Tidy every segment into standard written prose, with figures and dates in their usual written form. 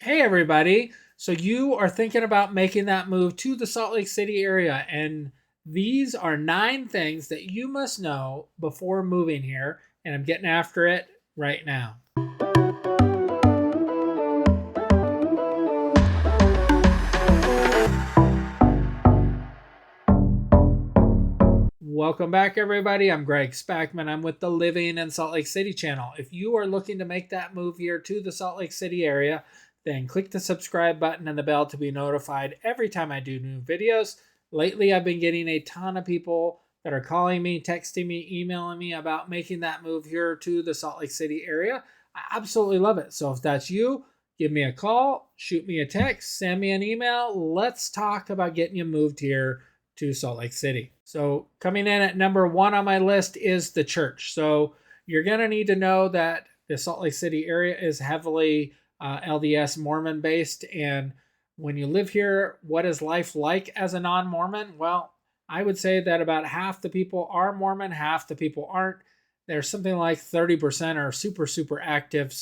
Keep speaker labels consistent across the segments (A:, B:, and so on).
A: Hey, everybody. So, you are thinking about making that move to the Salt Lake City area, and these are 9 things that you must know before moving here. And I'm getting after it right now. Welcome back, everybody. I'm Greg Spackman. I'm with the Living in Salt Lake City channel. If you are looking to make that move here to the Salt Lake City area, then click the subscribe button and the bell to be notified every time I do new videos. Lately, I've been getting a ton of people that are calling me, texting me, emailing me about making that move here to the Salt Lake City area. I absolutely love it. So if that's you, give me a call, shoot me a text, send me an email. Let's talk about getting you moved here to Salt Lake City. So coming in at number 1 on my list is the church. So you're going to need to know that the Salt Lake City area is heavily LDS Mormon based. And when you live here, what is life like as a non-Mormon? Well, I would say that about half the people are Mormon, half the people aren't. There's something like 30% are super active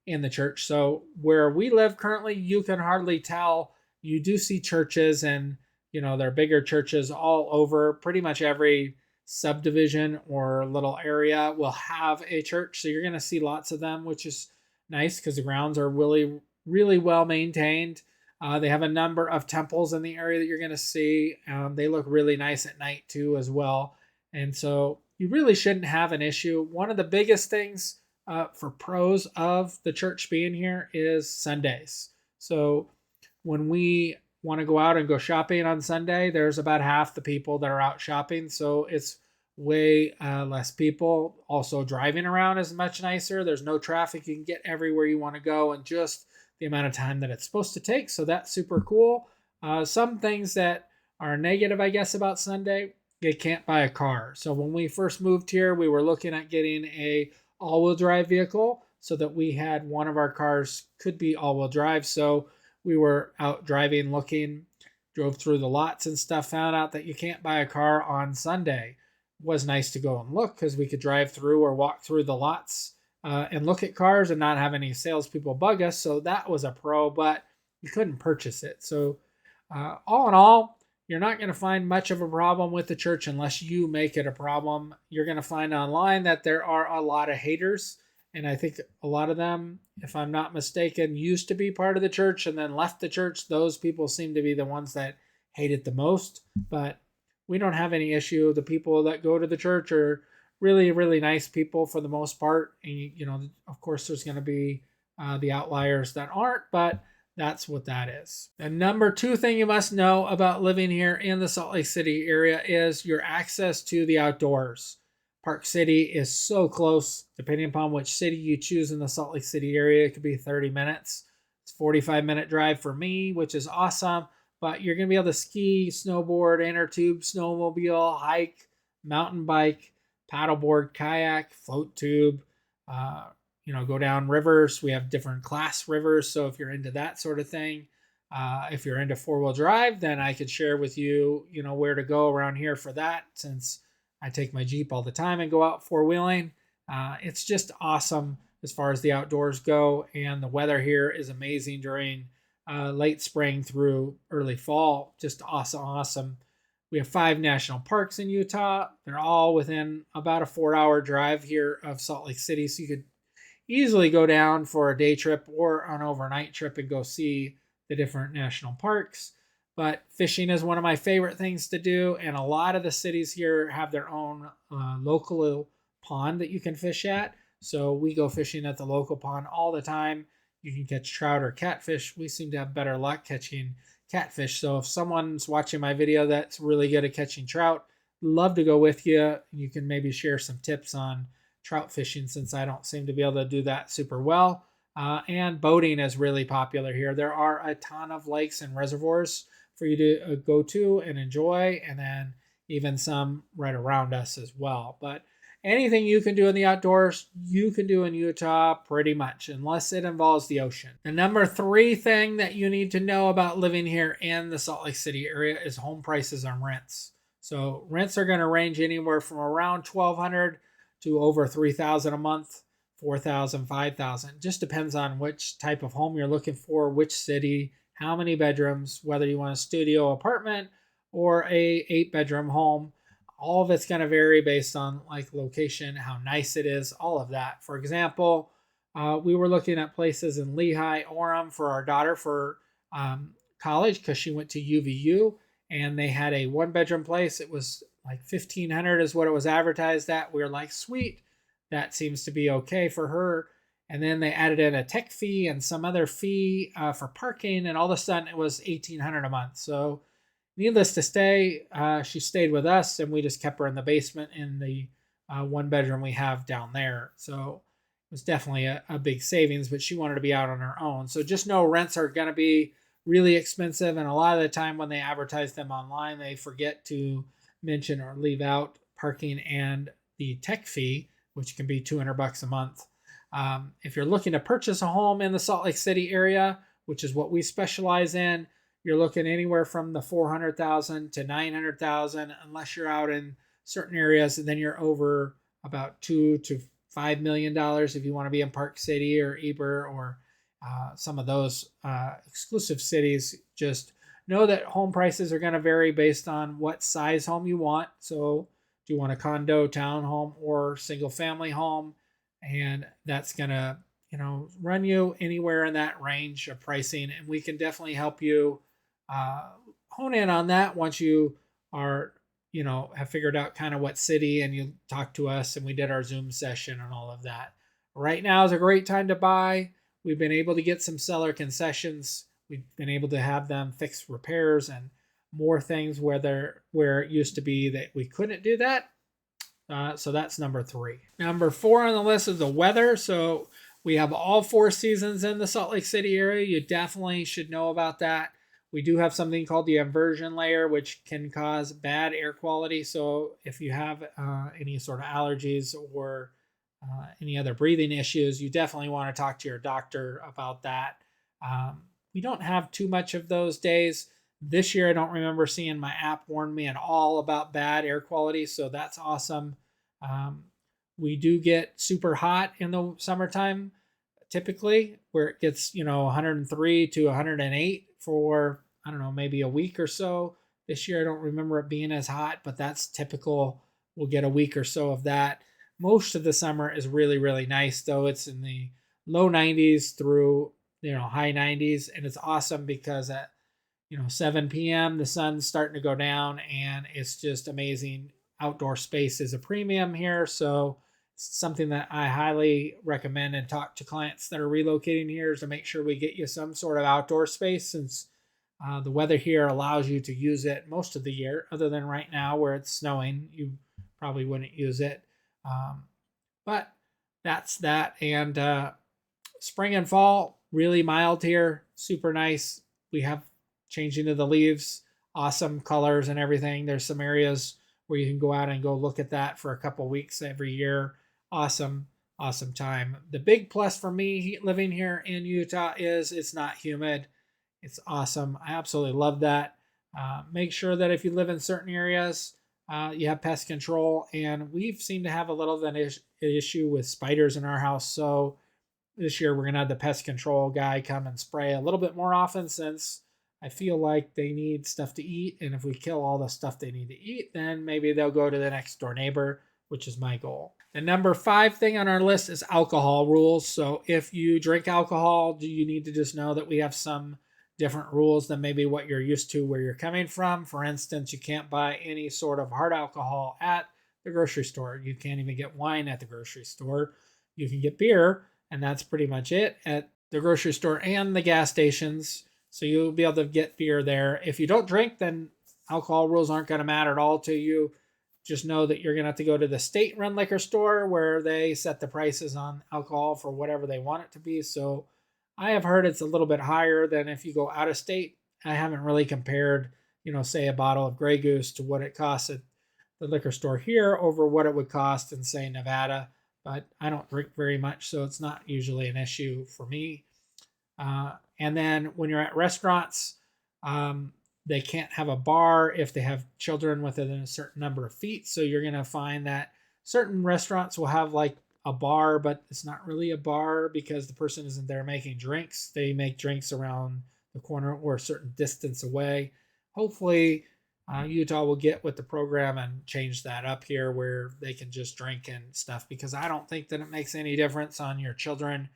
A: in the church. So where we live currently, you can hardly tell. You do see churches, and there are bigger churches all over. Pretty much every subdivision or little area will have a church. So you're going to see lots of them, which is nice because the grounds are really well maintained. They have a number of temples in the area that you're going to see. They look really nice at night too as well. And so you really shouldn't have an issue. One of the biggest things for pros of the church being here is Sundays. So when we want to go out and go shopping on Sunday, there's about half the people that are out shopping. So it's way less people. Also, driving around is much nicer. There's no traffic. You can get everywhere you want to go in just the amount of time that it's supposed to take. So that's super cool. Some things that are negative, I guess, about Sunday, you can't buy a car. So when we first moved here, we were looking at getting a all-wheel drive vehicle so that we had one of our cars could be all-wheel drive. So we were out driving, looking, drove through the lots and stuff, found out that you can't buy a car on Sunday. It was nice to go and look because we could drive through or walk through the lots and look at cars and not have any salespeople bug us. So that was a pro, but you couldn't purchase it. So all in all, you're not going to find much of a problem with the church unless you make it a problem. You're going to find online that there are a lot of haters. And I think a lot of them, if I'm not mistaken, used to be part of the church and then left the church. Those people seem to be the ones that hate it the most. But we don't have any issue. The people that go to the church are really nice people for the most part. And, of course, there's going to be the outliers that aren't, but that's what that is. The number 2 thing you must know about living here in the Salt Lake City area is your access to the outdoors. Park City is so close. Depending upon which city you choose in the Salt Lake City area, it could be 30 minutes. It's a 45-minute drive for me, which is awesome. But you're going to be able to ski, snowboard, inner tube, snowmobile, hike, mountain bike, paddleboard, kayak, float tube, go down rivers. We have different class rivers. So if you're into that sort of thing, if you're into 4-wheel drive, then I could share with you, where to go around here for that, since I take my Jeep all the time and go out 4-wheeling. It's just awesome as far as the outdoors go. And the weather here is amazing during late spring through early fall. Just awesome. We have 5 national parks in Utah. They're all within about a 4-hour drive here of Salt Lake City. So you could easily go down for a day trip or an overnight trip and go see the different national parks. But fishing is one of my favorite things to do. And a lot of the cities here have their own local pond that you can fish at. So we go fishing at the local pond all the time. You can catch trout or catfish. We seem to have better luck catching catfish. So if someone's watching my video that's really good at catching trout, love to go with you. You can maybe share some tips on trout fishing, since I don't seem to be able to do that super well. And boating is really popular here. There are a ton of lakes and reservoirs for you to go to and enjoy, and then even some right around us as well. But anything you can do in the outdoors, you can do in Utah pretty much, unless it involves the ocean. The number 3 thing that you need to know about living here in the Salt Lake City area is home prices and rents. So rents are going to range anywhere from around $1,200 to over $3,000 a month 4,000, 5,000. Just depends on which type of home you're looking for, which city, how many bedrooms, whether you want a studio apartment or a 8-bedroom home. All of it's going to vary based on like location, how nice it is, all of that. For example, we were looking at places in Lehigh, Orem for our daughter for college because she went to UVU, and they had a 1-bedroom place. It was like 1,500 is what it was advertised at. We were like, sweet, that seems to be okay for her. And then they added in a tech fee and some other fee for parking, and all of a sudden it was 1,800 a month. So needless to say, she stayed with us, and we just kept her in the basement in the 1-bedroom we have down there. So it was definitely a big savings, but she wanted to be out on her own. So just know rents are going to be really expensive, and a lot of the time when they advertise them online, they forget to mention or leave out parking and the tech fee, which can be $200 a month. If you're looking to purchase a home in the Salt Lake City area, which is what we specialize in, you're looking anywhere from the 400,000 to 900,000, unless you're out in certain areas, and then you're over about $2 to $5 million if you want to be in Park City or Eber or some of those exclusive cities. Just know that home prices are going to vary based on what size home you want. So do you want a condo, townhome, or single family home? And that's going to, run you anywhere in that range of pricing. And we can definitely help you hone in on that once you are, have figured out kind of what city, and you talk to us and we did our Zoom session and all of that. Right now is a great time to buy. We've been able to get some seller concessions. We've been able to have them fix repairs and more things where it used to be that we couldn't do that. So that's number 3. Number 4 on the list is the weather. So we have all 4 seasons in the Salt Lake City area. You definitely should know about that. We do have something called the inversion layer, which can cause bad air quality. So if you have any sort of allergies or any other breathing issues, you definitely want to talk to your doctor about that. We don't have too much of those days. This year, I don't remember seeing my app warn me at all about bad air quality, so that's awesome. We do get super hot in the summertime, typically, where it gets 103 to 108 for, I don't know, maybe a week or so. This year, I don't remember it being as hot, but that's typical. We'll get a week or so of that. Most of the summer is really, really nice, though. It's in the low 90s through high 90s, and it's awesome because at 7 p.m. the sun's starting to go down, and it's just amazing. Outdoor space is a premium here, so it's something that I highly recommend and talk to clients that are relocating here is to make sure we get you some sort of outdoor space, since the weather here allows you to use it most of the year, other than right now where it's snowing. You probably wouldn't use it. But that's that. And spring and fall, really mild here, super nice. We have changing of the leaves, awesome colors and everything. There's some areas where you can go out and go look at that for a couple weeks every year. Awesome time. The big plus for me living here in Utah is it's not humid. It's awesome. I absolutely love that. Make sure that if you live in certain areas, you have pest control, and we've seemed to have a little of an issue with spiders in our house. So this year we're going to have the pest control guy come and spray a little bit more often, since I feel like they need stuff to eat. And if we kill all the stuff they need to eat, then maybe they'll go to the next door neighbor, which is my goal. The number 5 thing on our list is alcohol rules. So if you drink alcohol, you need to just know that we have some different rules than maybe what you're used to where you're coming from. For instance, you can't buy any sort of hard alcohol at the grocery store. You can't even get wine at the grocery store. You can get beer, and that's pretty much it at the grocery store and the gas stations. So you'll be able to get beer there. If you don't drink, then alcohol rules aren't going to matter at all to you. Just know that you're going to have to go to the state-run liquor store where they set the prices on alcohol for whatever they want it to be. So I have heard it's a little bit higher than if you go out of state. I haven't really compared, say a bottle of Grey Goose to what it costs at the liquor store here over what it would cost in, say, Nevada. But I don't drink very much, so it's not usually an issue for me. And then when you're at restaurants, they can't have a bar if they have children within a certain number of feet. So you're going to find that certain restaurants will have like a bar, but it's not really a bar because the person isn't there making drinks. They make drinks around the corner or a certain distance away. Hopefully, Utah will get with the program and change that up here where they can just drink and stuff, because I don't think that it makes any difference on your children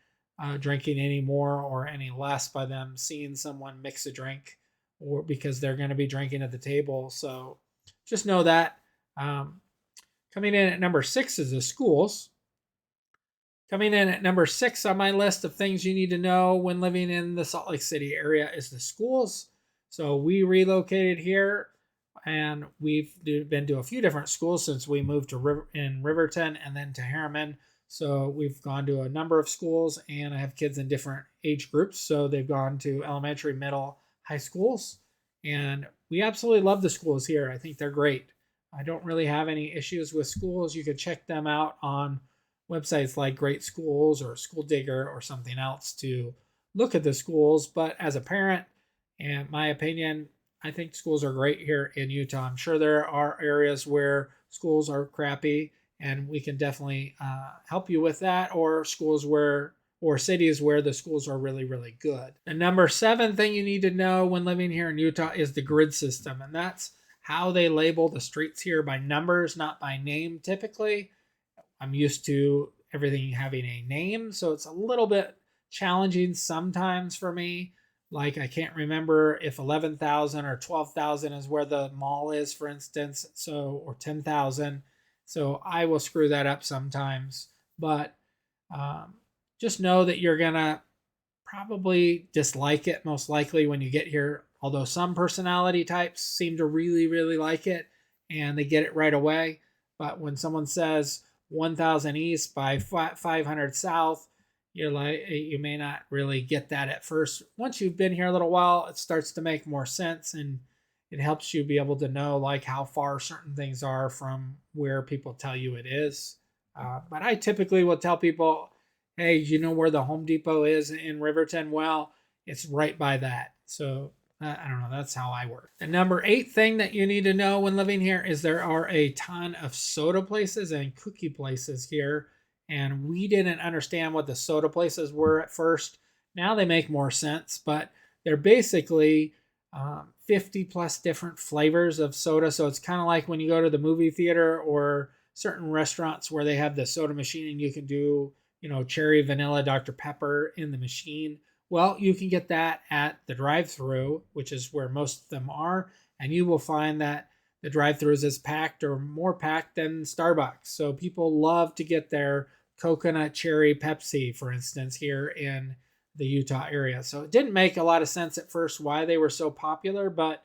A: drinking any more or any less by them seeing someone mix a drink, or because they're going to be drinking at the table. So just know that. Um, Coming in at number 6 is the schools. Coming in at number 6 on my list of things you need to know when living in the Salt Lake City area is the schools. So we relocated here, and we've been to a few different schools since we moved to in Riverton and then to Harriman. So we've gone to a number of schools, and I have kids in different age groups. So they've gone to elementary, middle, high schools, and we absolutely love the schools here. I think they're great. I don't really have any issues with schools. You could check them out on websites like Great Schools or School Digger or something else to look at the schools. But as a parent, in my opinion, I think schools are great here in Utah. I'm sure there are areas where schools are crappy, and we can definitely help you with that, or schools where, or cities where the schools are really, really good. The number 7 thing you need to know when living here in Utah is the grid system, and that's how they label the streets here by numbers, not by name typically. I'm used to everything having a name, so it's a little bit challenging sometimes for me. Like, I can't remember if 11,000 or 12,000 is where the mall is, for instance, so, or 10,000. So I will screw that up sometimes. But just know that you're going to probably dislike it most likely when you get here. Although some personality types seem to really, really like it and they get it right away. But when someone says 1,000 east by 500 south, you're like, you may not really get that at first. Once you've been here a little while, it starts to make more sense, and it helps you be able to know like how far certain things are from where people tell you it is. But I typically will tell people, hey, you know where the Home Depot is in Riverton? Well, it's right by that. So I don't know. That's how I work. The number 8 thing that you need to know when living here is there are a ton of soda places and cookie places here. And we didn't understand what the soda places were at first. Now they make more sense, but they're basically 50 plus different flavors of soda. So it's kind of like when you go to the movie theater or certain restaurants where they have the soda machine and you can do, cherry, vanilla, Dr. Pepper in the machine. Well, you can get that at the drive-through, which is where most of them are, and you will find that the drive-throughs is packed or more packed than Starbucks. So people love to get their coconut cherry Pepsi, for instance, here in the Utah area. So it didn't make a lot of sense at first why they were so popular, but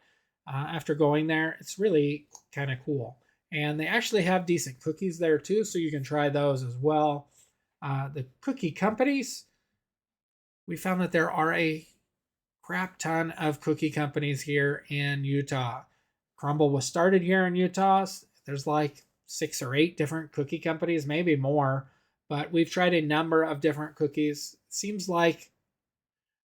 A: after going there, it's really kind of cool. And they actually have decent cookies there too, so you can try those as well. The cookie companies, we found that there are a crap ton of cookie companies here in Utah. Crumble was started here in Utah. There's like 6 or 8 different cookie companies, maybe more, but we've tried a number of different cookies. Seems like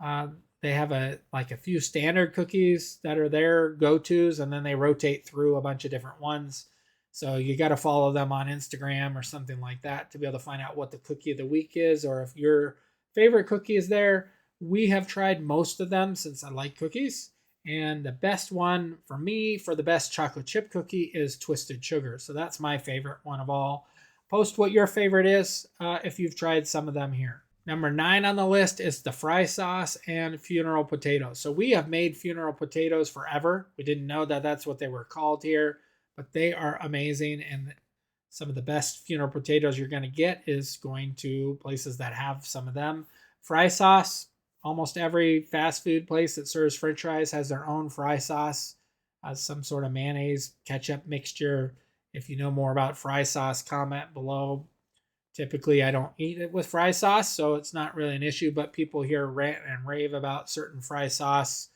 A: they have a few standard cookies that are their go-tos, and then they rotate through a bunch of different ones. So you got to follow them on Instagram or something like that to be able to find out what the cookie of the week is, or if your favorite cookie is there. We have tried most of them since I like cookies. And the best one for me for the best chocolate chip cookie is Twisted Sugar. So that's my favorite one of all. Post what your favorite is if you've tried some of them here. Number 9 on the list is the fry sauce and funeral potatoes. So we have made funeral potatoes forever. We didn't know that that's what they were called here, but they are amazing. And some of the best funeral potatoes you're going to get is going to places that have some of them. Fry sauce, almost every fast food place that serves french fries has their own fry sauce, some sort of mayonnaise, ketchup mixture. If you know more about fry sauce, comment below. Typically, I don't eat it with fry sauce, so it's not really an issue, but people here rant and rave about certain fry sauce.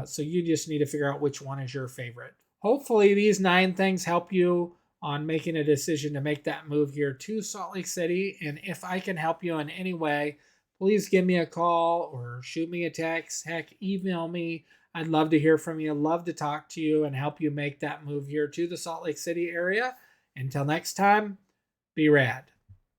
A: So you just need to figure out which one is your favorite. Hopefully, these 9 things help you on making a decision to make that move here to Salt Lake City. And if I can help you in any way, please give me a call or shoot me a text. Heck, email me. I'd love to hear from you. Love to talk to you and help you make that move here to the Salt Lake City area. Until next time, be rad.